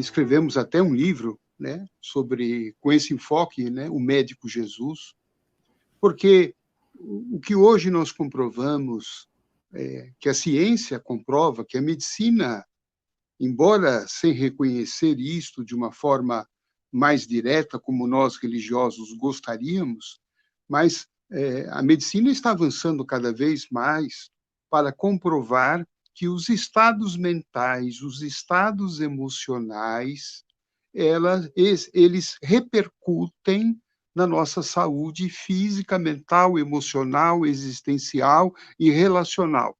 escrevemos até um livro, né, com esse enfoque, né, o médico Jesus, porque o que hoje nós comprovamos, que a ciência comprova, que a medicina, embora sem reconhecer isto de uma forma mais direta, como nós religiosos gostaríamos, mas a medicina está avançando cada vez mais para comprovar que os estados mentais, os estados emocionais, eles repercutem na nossa saúde física, mental, emocional, existencial e relacional.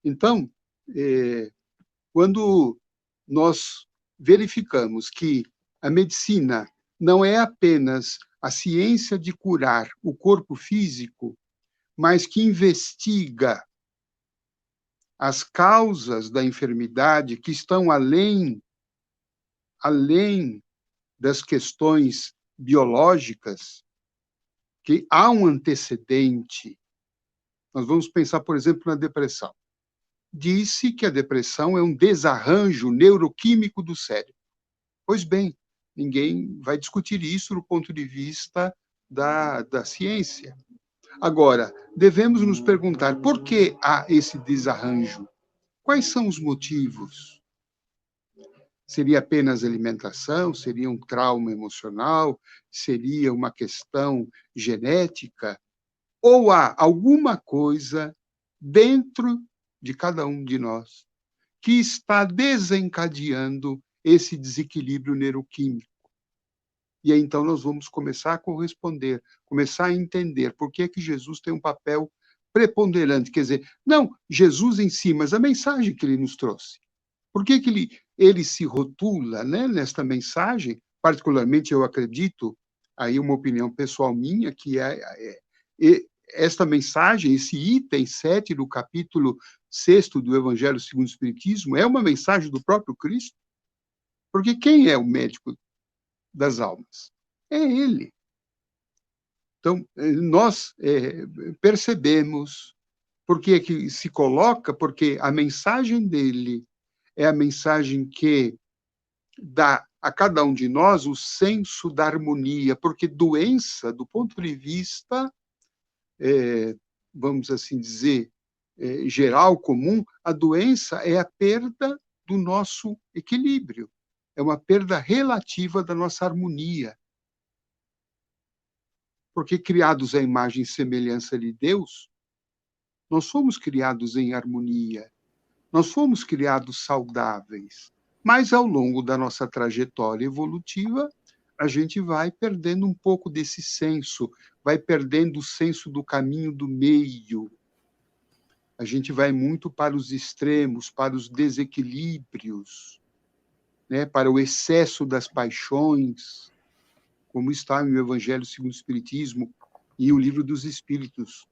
Então, quando nós verificamos que a medicina não é apenas a ciência de curar o corpo físico, mas que investiga as causas da enfermidade que estão além das questões biológicas, que há um antecedente. Nós vamos pensar, por exemplo, na depressão. Disse que a depressão é um desarranjo neuroquímico do cérebro. Pois bem, ninguém vai discutir isso do ponto de vista da ciência. Agora, devemos nos perguntar por que há esse desarranjo? Quais são os motivos? Seria apenas alimentação? Seria um trauma emocional? Seria uma questão genética? Ou há alguma coisa dentro de cada um de nós que está desencadeando esse desequilíbrio neuroquímico? E aí, então, nós vamos começar a corresponder, começar a entender por que Jesus tem um papel preponderante. Quer dizer, não Jesus em si, mas a mensagem que ele nos trouxe. Por que ele se rotula, né, nesta mensagem? Particularmente, eu acredito, aí uma opinião pessoal minha, que esta mensagem, esse item 7 do capítulo 6º do Evangelho segundo o Espiritismo, é uma mensagem do próprio Cristo. Porque quem é o médico das almas? É ele. Então, nós percebemos por que que se coloca, porque a mensagem dele é a mensagem que dá a cada um de nós o senso da harmonia, porque doença, do ponto de vista, vamos assim dizer, geral, comum, a doença é a perda do nosso equilíbrio, é uma perda relativa da nossa harmonia. Porque criados à imagem e semelhança de Deus, nós fomos criados em harmonia, nós fomos criados saudáveis, mas ao longo da nossa trajetória evolutiva, a gente vai perdendo um pouco desse senso, vai perdendo o senso do caminho do meio. A gente vai muito para os extremos, para os desequilíbrios, né, para o excesso das paixões, como está no Evangelho segundo o Espiritismo e o Livro dos Espíritos.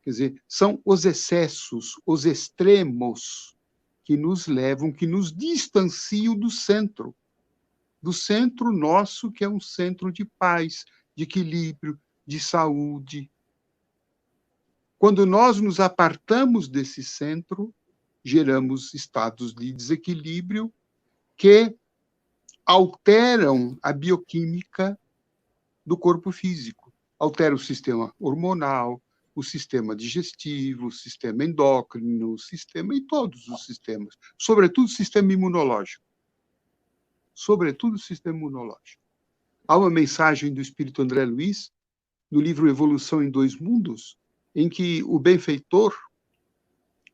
Quer dizer, são os excessos, os extremos que nos levam, que nos distanciam do centro nosso, que é um centro de paz, de equilíbrio, de saúde. Quando nós nos apartamos desse centro, geramos estados de desequilíbrio que alteram a bioquímica do corpo físico. Altera o sistema hormonal, o sistema digestivo, o sistema endócrino, o sistema e todos os sistemas, sobretudo o sistema imunológico. Sobretudo o sistema imunológico. Há uma mensagem do Espírito André Luiz, no livro Evolução em Dois Mundos, em que o benfeitor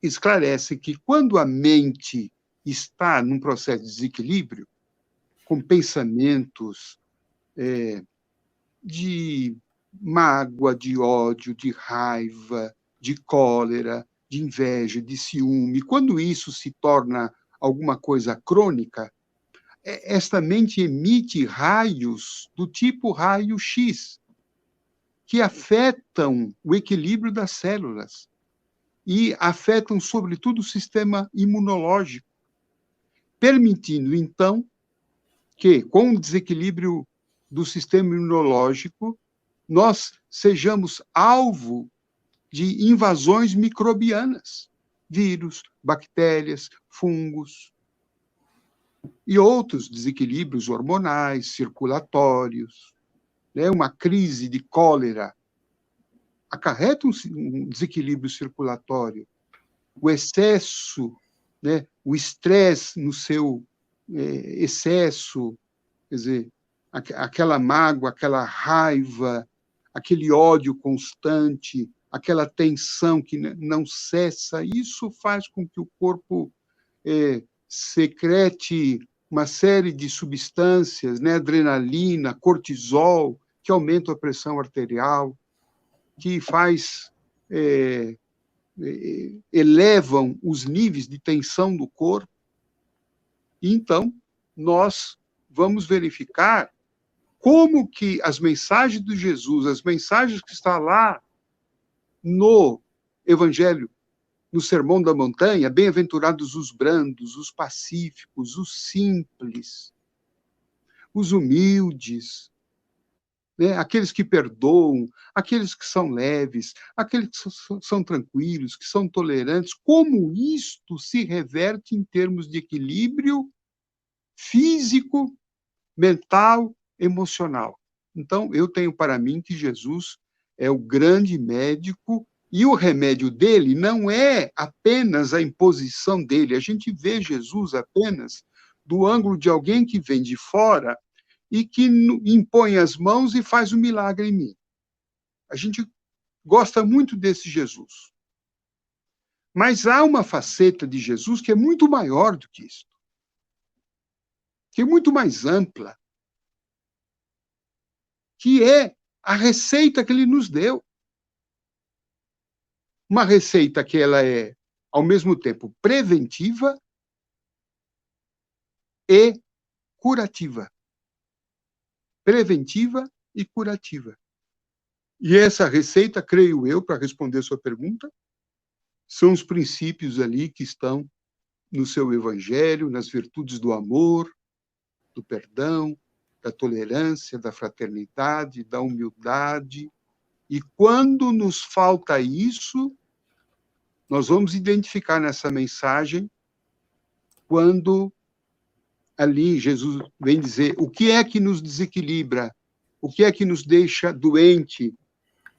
esclarece que quando a mente está num processo de desequilíbrio, com pensamentos de mágoa, de ódio, de raiva, de cólera, de inveja, de ciúme, quando isso se torna alguma coisa crônica, esta mente emite raios do tipo raio-X, que afetam o equilíbrio das células e afetam, sobretudo, o sistema imunológico, permitindo, então, que, com o desequilíbrio do sistema imunológico, nós sejamos alvo de invasões microbianas, vírus, bactérias, fungos. E outros desequilíbrios hormonais, circulatórios, né? Uma crise de cólera acarreta um desequilíbrio circulatório. O excesso, né? O estresse no seu excesso, quer dizer, aquela mágoa, aquela raiva, aquele ódio constante, aquela tensão que não cessa, isso faz com que o corpo secrete uma série de substâncias, né, adrenalina, cortisol, que aumentam a pressão arterial, que elevam os níveis de tensão do corpo. Então, nós vamos verificar como que as mensagens de Jesus, as mensagens que estão lá no Evangelho, no Sermão da Montanha, bem-aventurados os brandos, os pacíficos, os simples, os humildes, né? Aqueles que perdoam, aqueles que são leves, aqueles que são tranquilos, que são tolerantes, como isto se reverte em termos de equilíbrio físico, mental, emocional. Então, eu tenho para mim que Jesus é o grande médico e o remédio dele não é apenas a imposição dele. A gente vê Jesus apenas do ângulo de alguém que vem de fora e que impõe as mãos e faz um milagre em mim. A gente gosta muito desse Jesus. Mas há uma faceta de Jesus que é muito maior do que isso, que é muito mais ampla, que é a receita que ele nos deu. Uma receita que ela é, ao mesmo tempo, preventiva e curativa. Preventiva e curativa. E essa receita, creio eu, para responder a sua pergunta, são os princípios ali que estão no seu evangelho, nas virtudes do amor, do perdão, da tolerância, da fraternidade, da humildade. E quando nos falta isso, nós vamos identificar nessa mensagem quando ali Jesus vem dizer o que é que nos desequilibra, o que é que nos deixa doente,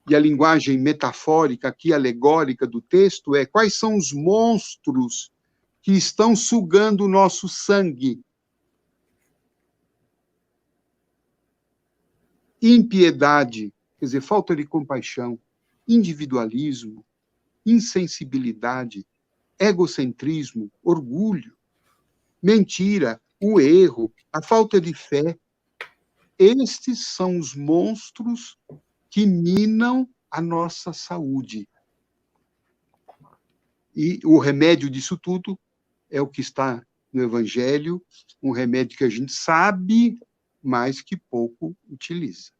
e a linguagem metafórica aqui, alegórica do texto, é quais são os monstros que estão sugando o nosso sangue. Impiedade, quer dizer, falta de compaixão, individualismo, insensibilidade, egocentrismo, orgulho, mentira, o erro, a falta de fé. Estes são os monstros que minam a nossa saúde. E o remédio disso tudo é o que está no Evangelho, um remédio que a gente sabe, mas que pouco utiliza.